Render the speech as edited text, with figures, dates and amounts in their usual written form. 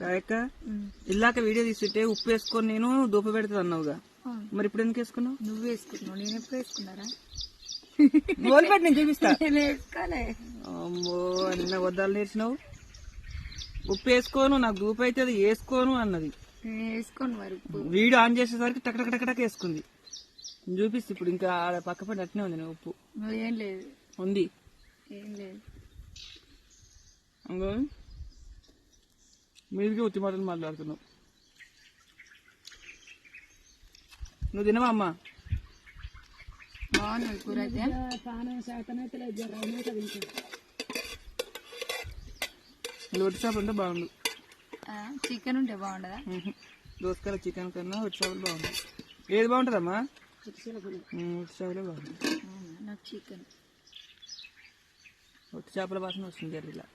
రాయక్క ఇల్లాక video తీసుంటే ఉప్పు వేసుకొని నేను దూప పెడతా అన్నావుగా, మరి ఇప్పుడు ఎందుకు వేసుకున్నావు? నువ్వు వేసుకున్నావు, నేను ఎప్పుడు వేసుకున్నారా? పెట్టి నేను చూపిస్తా. వేసుకోలే. అమ్మో అన్న వద్దాలు నేర్చినావు. ఉప్పు వేసుకోను, నాకు దూప అయితే అది వేసుకోను అన్నది. వేసుకోను మరి. వీడియో ఆన్ చేసేసరికి టక్ వేసుకుంది. చూపిస్తే ఇప్పుడు ఇంకా పక్క పడి అట్నే ఉంది. నేను ఉప్పు ఏం లేదు ఉంది, ఏం లేదు. మీదికి ఉత్తి మాటలు మాట్లాడుతున్నావు. నువ్వు తినవా అమ్మా? బాగున్నది కూర అయితే. ఒట్టి చేపలు ఉంటే బాగుండు. చికెన్ ఉంటే బాగుండదా? దోసకాయల చికెన్ కన్నా ఒట్టి చేపలు బాగుంది. ఏది బాగుంటుందమ్మా? ఒట్టి చేపలే బాగుంది. నాకు చికెన్ ఒట్టి చేపల వాసన వస్తుంది ఇలా.